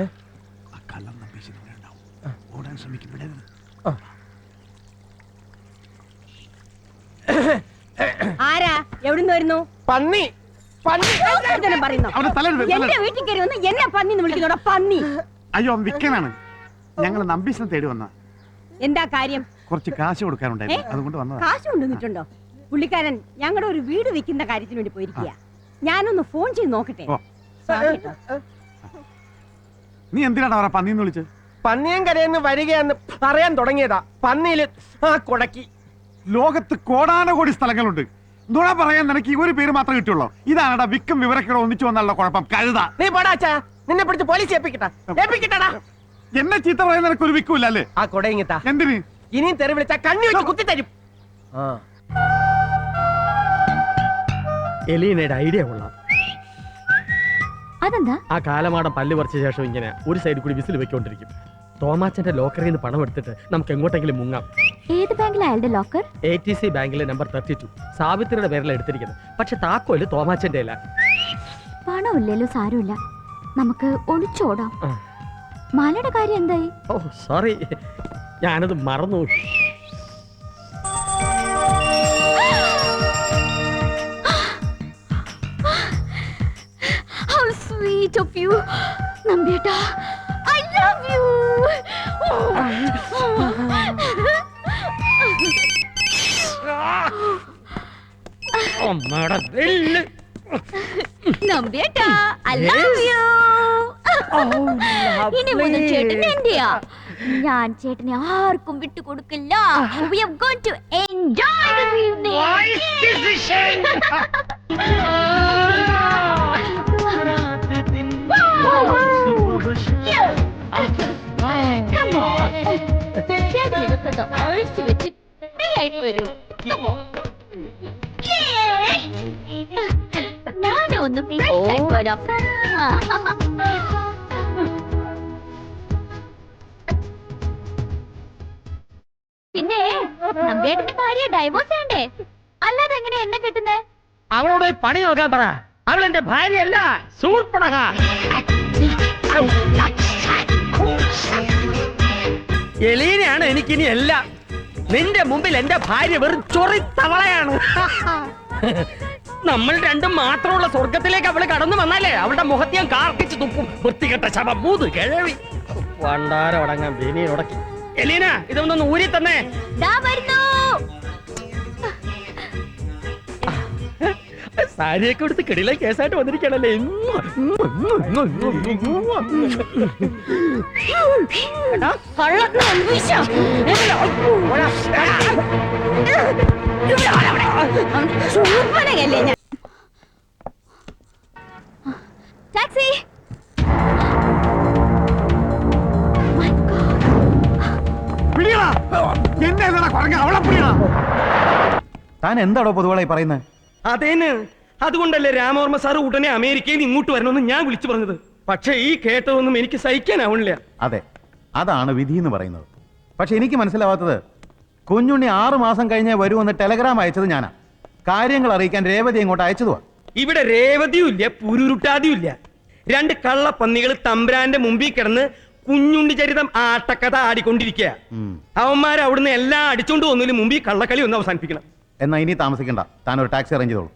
ആ കള്ളം നമ്പീശിനുണ്ടാവും. ഓടാൻ ശ്രമിക്കും, വിടരുത്. ആരാ? എവിടുന്ന് വരുന്നു? പന്നി. എന്റെ വീട്ടിൽ കയറി വന്ന് എന്നെ പന്നി വിളിക്കുന്നോടാ പന്നി. അയ്യോ, വിൽക്കാനാണ്. ഞങ്ങൾ നമ്പീശിനെ തേടി വന്ന. എന്താ കാര്യം? കുറച്ച് കാശ് കൊടുക്കാനുണ്ടായിരുന്നു, അതുകൊണ്ട് വന്നതാ. കാശ് കൊണ്ടുവന്നിട്ടുണ്ടോ? പുള്ളിക്കാരൻ ഞങ്ങളുടെ ഒരു വീട് വെക്കുന്ന കാര്യത്തിന് വേണ്ടി പോയിരിക്കുക. ഞാനൊന്ന് ഫോൺ ചെയ്ത് നോക്കട്ടെ. നീ എന്തിനാണ് അവരെ പന്നിന്ന് വിളിച്ചത്? പന്നിയങ്കരയെന്ന് വരികയെന്ന് പറയാൻ തുടങ്ങിയതാ. പന്നിയില് കൊടക്കി. ലോകത്ത് കോടാനകോടി സ്ഥലങ്ങളുണ്ട്. നുണ പറയാൻ നിനക്ക് ഈ ഒരു പേര് മാത്രമേ കിട്ടുള്ളൂ. ഇതാണടാ വിക്കം വിവരക്കേട് ഒന്നിച്ചു വന്നുള്ള കുഴപ്പം. കഴുത. നീ പോടാച്ചാ, നിന്നെ പിടിച്ച് പോലീസ് ഏൽപ്പിക്കട്ടാ. എന്നെ ചീത്ത പറയാൻ നിനക്ക് ഒരു വിക്കൂല്ല അല്ലേ? ആ കൊടയിങ്ങിത്താ. എന്തിന്? ഇനിയും തെറി വിളിച്ചാ കണ്ണി വെച്ച് കുത്തി തരും. എലീനയുടെ ഐഡിയ കൊള്ളാം. അതെന്താ? ആ കാലമാടം പല്ല് പറിച്ച ശേഷം ഇങ്ങനെ ഒരു സൈഡിൽ കൂടി വിസിൽ വെക്കൊണ്ടിരിക്കും. തോമാച്ചന്റെ ലോക്കറിൽ നിന്ന് പണം എടുത്തിട്ട് നമുക്ക് എങ്ങോട്ടെങ്കിലും മുങ്ങാം. ഏത് ബാങ്കിലാ അയാളുടെ ലോക്കർ? ATC ബാങ്കിലെ നമ്പർ 32. സാവിത്രിയുടെ പേരിലാണ് എടുത്തിരിക്കുന്നത്. പക്ഷെ താക്കോല് തോമാച്ചന്റെ അല്ല. പണമില്ലല്ലോ, സാരമില്ല, നമുക്ക് ഒളിച്ചോടാം. മാലയുടെ കാര്യം എന്തായി? ഓ സോറി, ഞാനത് മറന്നു. How sweet of you, നമ്പിയേട്ടാ. I love you. നമ്പിയേട്ടാ, I love you. ഇനി മുതൽ ചേട്ടൻ എന്റെയാ. ഞാൻ ചേട്ടനെ ആർക്കും വിട്ടുകൊടുക്കില്ല. We are going to enjoy this evening. Come on. ചേട്ടനൊക്കെ അഴിച്ചു വെച്ച് ഫ്രീ ആയിട്ട് വരൂ. ഞാനൊന്ന് ഫ്രഷ് ആയിട്ട് വരാം. പിന്നെ നമ്പേട്ടന്റെ ഭാര്യ ഡൈവോഴ്സ് ചെയ്യണ്ടേ? അല്ലാതെ എങ്ങനെ എന്നെ കിട്ടുന്നേ? അവളോട് പണി നോക്കാൻ പറ. അവൾ എന്റെ ഭാര്യയല്ല, സൂർപ്പണക. എലീനയാണ് എനിക്കിനി എല്ലാം. നിന്റെ മുമ്പിൽ എന്റെ ഭാര്യ വെറും ചൊറി തവളയാണ്. നമ്മൾ രണ്ടും മാത്രമുള്ള സ്വർഗത്തിലേക്ക് അവള് കടന്നു വന്നാലേ അവളുടെ മുഖത്ത് ഞാൻ കാർക്കിച്ച് തുപ്പും. വൃത്തികെട്ട ശവം, മൂത് കിഴവി. പണ്ടാരം അടങ്ങാൻ ബേനിയിൽ ഉടക്കി. എലീന, ഇതൊന്നൊന്ന് ഊരി തന്നെ. സാരിയൊക്കെ എടുത്ത് കിടില കേസായിട്ട് വന്നിരിക്കണല്ലേ. ടാക്സി. താൻ എന്താണോ പൊതുവാളായി പറയുന്നത്? അതേന്ന്, അതുകൊണ്ടല്ലേ രാമവർമ്മ സാർ ഉടനെ അമേരിക്കയിൽ ഇങ്ങോട്ട് വരണമെന്ന് ഞാൻ വിളിച്ചു പറഞ്ഞത്. പക്ഷെ ഈ കേട്ടതൊന്നും എനിക്ക് സഹിക്കാനാവണില്ല. അതെ, അതാണ് വിധി എന്ന് പറയുന്നത്. പക്ഷെ എനിക്ക് മനസ്സിലാവാത്തത്, കുഞ്ഞുണ്ണി 6 മാസം കഴിഞ്ഞേ വരുമെന്ന് ടെലഗ്രാം അയച്ചത് ഞാനാ. കാര്യങ്ങൾ അറിയിക്കാൻ രേവതി ഇങ്ങോട്ട് അയച്ചതുവാ. ഇവിടെ രേവതിയും ഇല്ല, പുരുരുട്ടാതിയും ഇല്ല. 2 കള്ളപ്പന്നികൾ തമ്പ്രാന്റെ മുമ്പിൽ കിടന്ന് കുഞ്ഞുണ്ണി ചരിതം ആട്ടക്കഥ ആടിക്കൊണ്ടിരിക്കുക. അവന്മാർ അവിടുന്ന് എല്ലാം അടിച്ചോണ്ട് പോകുന്നതിന് മുമ്പ് ഈ കള്ളക്കളി ഒന്ന് അവസാനിപ്പിക്കണം. എന്നാ ഇനി താമസിക്കണ്ട, താൻ ഒരു ടാക്സി അറേഞ്ച് ചെയ്തോളൂ.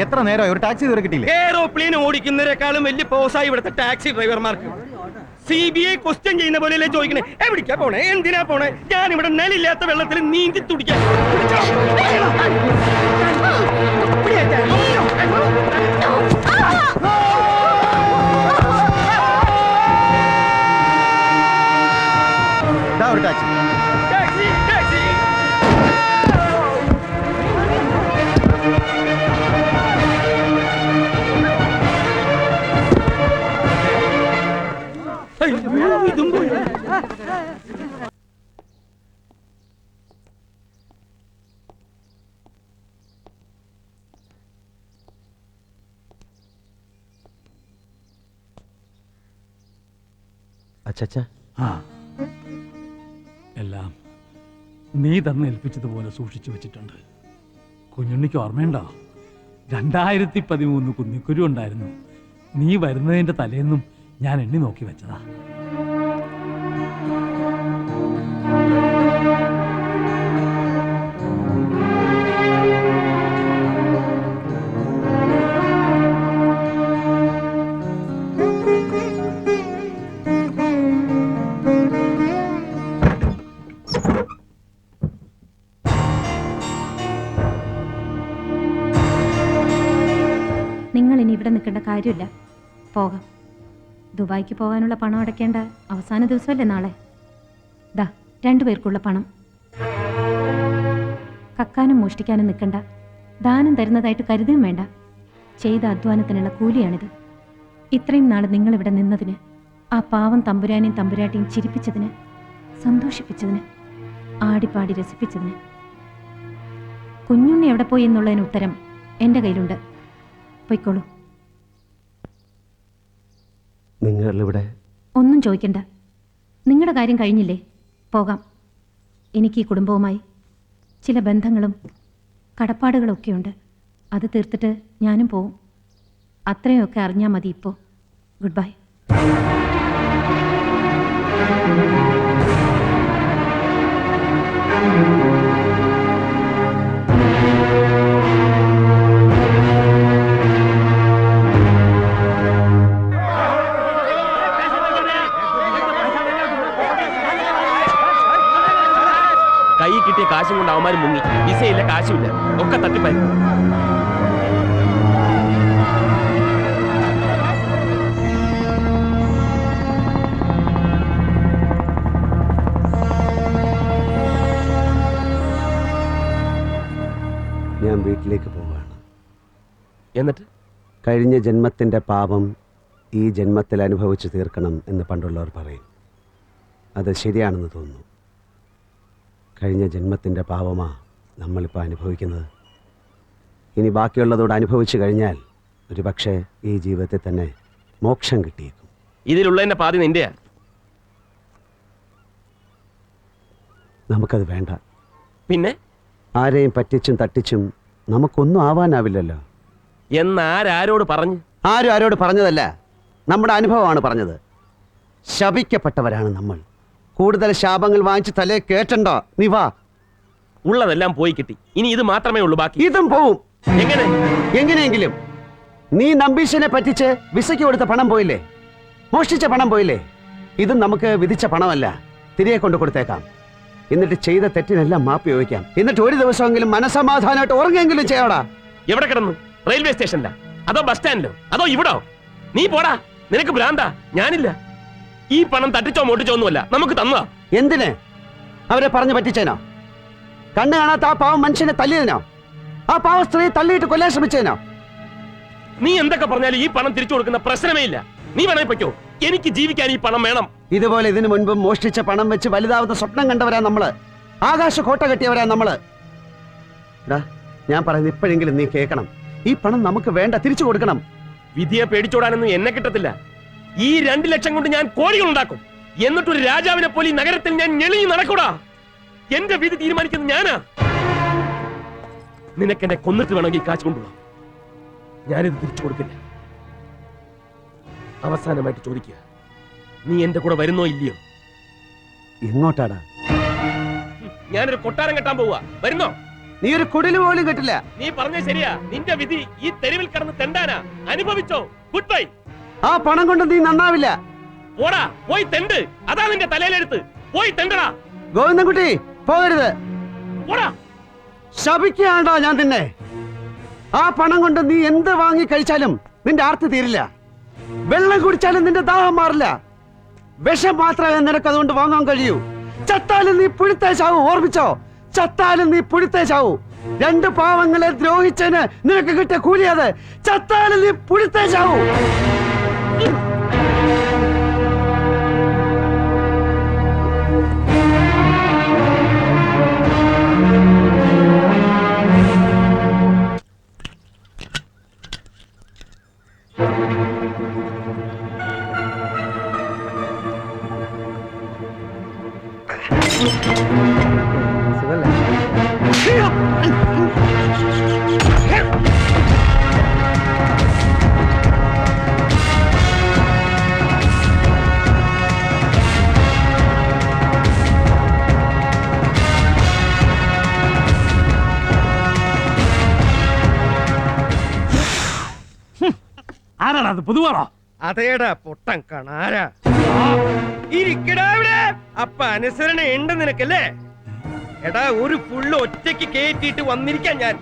എത്ര നേരം ഒരു ടാക്സി ഇതുവരെ കിട്ടിയില്ലേ? എയറോപ്ലെയിൻ ഓടിക്കുന്നതിനേക്കാളും വലിയ പോസായി ഇവിടുത്തെ ടാക്സി ഡ്രൈവർമാർക്ക്. CBI ക്വസ്റ്റ്യൻ ചെയ്യുന്ന പോലെയല്ലേ ചോദിക്കണേ, എവിടേക്കാ പോണേ, എന്തിനാ പോണേ? ഞാൻ ഇവിടെ നിലയില്ലാത്ത വെള്ളത്തിൽ നീന്തി തുടിക്കാൻ. ഒരു ടാക്സി. ഇതും പോയി. അച്ചച്ച, ആ എല്ലാം നീ തന്നെ ഏൽപ്പിച്ചതുപോലെ സൂക്ഷിച്ചു വെച്ചിട്ടുണ്ട്. കുഞ്ഞുണ്ണിക്ക് ഓർമ്മയുണ്ടോ? 2013 കുന്നിക്കുരു ഉണ്ടായിരുന്നു. നീ വരുന്നതിന്റെ തലേന്നും ഞാൻ എണ്ണി നോക്കി വെച്ചതാ. നിങ്ങൾ ഇനി ഇവിടെ നിൽക്കേണ്ട കാര്യമില്ല, പോകാം. ദുബായിക്ക് പോകാനുള്ള പണം അടയ്ക്കേണ്ട അവസാന ദിവസമല്ലേ നാളെ? ദാ 2 പേർക്കുള്ള പണം. കക്കാനും മോഷ്ടിക്കാനും നിൽക്കണ്ട. ദാനം തരുന്നതായിട്ട് കരുതുകയും വേണ്ട. ചെയ്ത അധ്വാനത്തിനുള്ള കൂലിയാണിത്. ഇത്രയും നാൾ നിങ്ങളിവിടെ നിന്നതിന്, ആ പാവം തമ്പുരാനെയും തമ്പുരാട്ടിയും ചിരിപ്പിച്ചതിന്, സന്തോഷിപ്പിച്ചതിന്, ആടിപ്പാടി രസിപ്പിച്ചതിന്. കുഞ്ഞുണ്ണി എവിടെ പോയി എന്നുള്ളതിന് ഉത്തരം എൻ്റെ കയ്യിലുണ്ട്. പൊയ്ക്കോളൂ. നിങ്ങളിവിടെ ഒന്നും ചോദിക്കണ്ട. നിങ്ങളുടെ കാര്യം കഴിഞ്ഞില്ലേ? പോകാം. എനിക്ക് ഈ കുടുംബവുമായി ചില ബന്ധങ്ങളും കടപ്പാടുകളും ഒക്കെയുണ്ട്. അത് തീർത്തിട്ട് ഞാനും പോവും. അത്രയൊക്കെ അറിഞ്ഞാൽ മതി ഇപ്പോൾ. Good bye. കൈ കിട്ടിയ കാശും കൊണ്ട് അവന്മാർ മുങ്ങി. വിസയില്ല, കാശുമില്ല, ഒക്കെ തട്ടിപ്പായിരുന്നു. ഞാൻ വീട്ടിലേക്ക് പോവുകയാണ്. എന്നിട്ട് കഴിഞ്ഞ ജന്മത്തിൻ്റെ പാപം ഈ ജന്മത്തിൽ അനുഭവിച്ചു തീർക്കണം എന്ന് പണ്ടുള്ളവർ പറയും. അത് ശരിയാണെന്ന് തോന്നുന്നു. കഴിഞ്ഞ ജന്മത്തിൻ്റെ പാപമാ നമ്മളിപ്പോൾ അനുഭവിക്കുന്നത്. ഇനി ബാക്കിയുള്ളതോട് അനുഭവിച്ചു കഴിഞ്ഞാൽ ഒരു പക്ഷേ ഈ ജീവിതത്തിൽ തന്നെ മോക്ഷം കിട്ടിയേക്കും. ഇതിലുള്ളതിന്റെ പാതി നിന്റെയാ. നമുക്കത് വേണ്ട. പിന്നെ ആരെയും പറ്റിച്ചും തട്ടിച്ചും നമുക്കൊന്നും ആവാനാവില്ലല്ലോ. എന്നാരോട് പറഞ്ഞു? ആരും ആരോട് പറഞ്ഞതല്ല, നമ്മുടെ അനുഭവമാണ് പറഞ്ഞത്. ശപിക്കപ്പെട്ടവരാണ് നമ്മൾ. കൂടുതൽ ശാപങ്ങൾ വാങ്ങിച്ച് തലേ കേട്ടണ്ടോ? നീ വാ. ഉള്ളതെല്ലാം പോയി കിട്ടി. ഇനി ഇത് മാത്രമേ ഉള്ളൂ ബാക്കി. ഇതും പോവും. എങ്ങനെ? എങ്ങനെയെങ്കിലും. നീ നമ്പീശനെ പറ്റിച്ച് വിസയ്ക്ക് കൊടുത്ത പണം പോയില്ലേ? മോഷ്ടിച്ച പണം പോയില്ലേ? ഇതും നമുക്ക് വിധിച്ച പണമല്ല. തിരികെ കൊണ്ട് കൊടുത്തേക്കാം. എന്നിട്ട് ചെയ്ത തെറ്റിനെല്ലാം മാപ്പ് ചോദിക്കാം. എന്നിട്ട് ഒരു ദിവസമെങ്കിലും മനസമാധാനമായിട്ട് ഉറങ്ങെങ്കിലും ചെയ്യടാ. എവിടെ കിടന്നു? റെയിൽവേ സ്റ്റേഷനിലാ? അതോ ബസ് സ്റ്റാൻഡിലോ? അതോ ഇവിടോ? നീ പോടാ. നിനക്ക് ഭ്രാന്താ. ഞാനില്ല. ഈ പണം തട്ടിച്ചോ മോട്ടിച്ചോ ഒന്നുമല്ല, നമുക്ക് തന്നതാ. എന്തിന്? അവരെ പറഞ്ഞു പറ്റിച്ചേനോ? കണ്ണ് കാണാത്ത ആ പാവം മനുഷ്യനെ തല്ലിയതിനോ? ആ പാവ സ്ത്രീ തള്ളിയിട്ട് കൊല്ലാൻ ശ്രമിച്ചേനോ? നീ എന്തൊക്കെ പറഞ്ഞാലും ഈ പണം തിരിച്ചു കൊടുക്കുന്ന പ്രശ്നമേ ഇല്ല. നീ വേണേ പൊയ്ക്കോ. എനിക്ക് ജീവിക്കാൻ ഈ പണം വേണം. ഇതുപോലെ ഇതിനു മുൻപ് മോഷ്ടിച്ച പണം വെച്ച് വലുതാവുന്ന സ്വപ്നം കണ്ടവരാ നമ്മള്. ആകാശ കോട്ട കെട്ടിയവരാ നമ്മള്. ഞാൻ പറയുന്നത് ഇപ്പോഴെങ്കിലും നീ കേൾക്കണം. ഈ പണം നമുക്ക് വേണ്ട, തിരിച്ചു കൊടുക്കണം. വിധിയെ പേടിച്ചോടാനൊന്നും എന്നെ കിട്ടത്തില്ല. ഈ 2 ലക്ഷം കൊണ്ട് ഞാൻ കോടികൾ ഉണ്ടാക്കും. എന്നിട്ടൊരു രാജാവിനെ പോലെ ഈ നഗരത്തിൽ ഞാൻ ഞെളിഞ്ഞു നടക്കൂടാ. എന്റെ വിധി തീരുമാനിക്കുന്നത് ഞാനാ. നിനക്കെന്നെ കൊന്നിട്ട് വേണമെങ്കിൽ കാശ് കൊണ്ടുപോകാം. ഞാനിത് തിരിച്ചു കൊടുക്കില്ല. അവസാനമായിട്ട് ചോദിക്കുക, നീ എന്റെ കൂടെ വരുന്നോ ഇല്ലയോ? എങ്ങോട്ടാടാ? ഞാനൊരു കൊട്ടാരം കെട്ടാൻ പോവുക. വരുന്നോ? നീ ഒരു കുടില് പോലും കെട്ടില്ല. നീ പറഞ്ഞ ശരിയാ. നിന്റെ വിധി ഈ തെരുവിൽ കിടന്ന് തെണ്ടാനാ. അനുഭവിച്ചോ. Good bye. ആ പണം കൊണ്ട് നീ നന്നാവില്ല. പോടാ, പോയി തെണ്ട്. അതാ നിന്റെ തലയിലെടുത്ത്. പോയി തെണ്ടടാ. ഗോവിന്ദൻകുട്ടി, പോകരുത്. പോടാ. ശപിക്കുകയാണോ ഞാൻ നിന്നെ? ആ പണം കൊണ്ട് നീ എന്ത് വാങ്ങി കഴിച്ചാലും നിന്റെ ആർത്തി തീരില്ല. വെള്ളം കുടിച്ചാലും നിന്റെ ദാഹം മാറില്ല. വിഷം മാത്രമേ നിനക്ക് അതുകൊണ്ട് വാങ്ങാൻ കഴിയൂ. ചത്താലും നീ പുഴുത്തേ ചാവൂ. ഓർമ്മിച്ചോ? ചത്താലും നീ പുഴുത്തേ ചാവൂ. 2 പാവങ്ങളെ ദ്രോഹിച്ചതിന് നിനക്ക് കിട്ടിയ കൂലിയത്. ചത്താലും നീ പുഴുത്തേ ചാവൂ. ആരാടാ അത് പൊതുവാണോ? അതേടാ പൊട്ടൻ കാണാരാ. ഇരിക്കടാ ഇവിടെ. അപ്പ അനുസരണ ഉണ്ട് നിനക്കല്ലേ? എടാ ഒരു പുള്ള് ഒറ്റയ്ക്ക് കേറ്റിട്ട് വന്നിരിക്കാൻ ഞാൻ.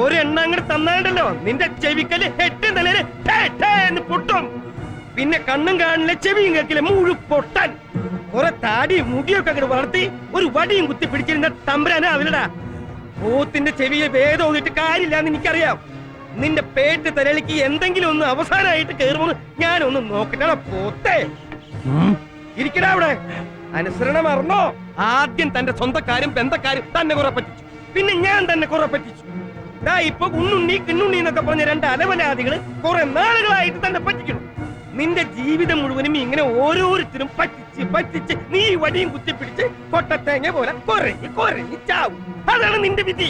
ഒരെണ്ണ അങ്ങോട്ട് തന്നാണ്ടല്ലോ നിന്റെ ചെവിക്കല് ഹെട്ടും തലേര് എന്ന് പൊട്ടും. പിന്നെ കണ്ണും കാണില്ല, ചെവിയും കേക്കില്ല, മുഴു പൊട്ടൻ. കുറെ താടിയും മുടിയൊക്കെ അങ്ങോട്ട് വളർത്തി ഒരു വടിയും കുത്തി പിടിച്ചിരുന്ന തമ്പുരാനാ അതിലടാ. പോത്തിന്റെ ചെവിയിൽ വേദം ഓതിട്ട് കാര്യമില്ലാന്ന് എനിക്കറിയാം. നിന്റെ പേട്ട് തലയിലേക്ക് എന്തെങ്കിലും ഒന്ന് അവസാനമായിട്ട് കയറുമെന്ന് ഞാനൊന്ന് നോക്കട്ടെ. പോത്തേ ഇരിക്കടാ അവിടെ. അനുസരണം മറന്നോ? ആദ്യം തന്റെ സ്വന്തക്കാരും ബന്ധക്കാരും തന്നെ കുറെ പറ്റിച്ചു, പിന്നെ ഞാൻ തന്നെ കുറെ പറ്റിച്ചു. ഇപ്പൊ ഉണ്ണുണ്ണി കിണ്ണുണ്ണി എന്നൊക്കെ പറഞ്ഞ രണ്ട് അലവലാദികള് കുറെ നാളുകളായിട്ട് തന്നെ പറ്റിക്കണം. നിന്റെ ജീവിതം മുഴുവനും ഇങ്ങനെ ഓരോരുത്തരും പറ്റിച്ച് പറ്റിച്ച് നീ വടിയും കുത്തിപ്പിടിച്ച് കൊട്ടത്തേങ്ങ പോലെ കൊരഞ്ഞ് കൊരഞ്ഞ് ചാവും. അതാണ് നിന്റെ വിധി.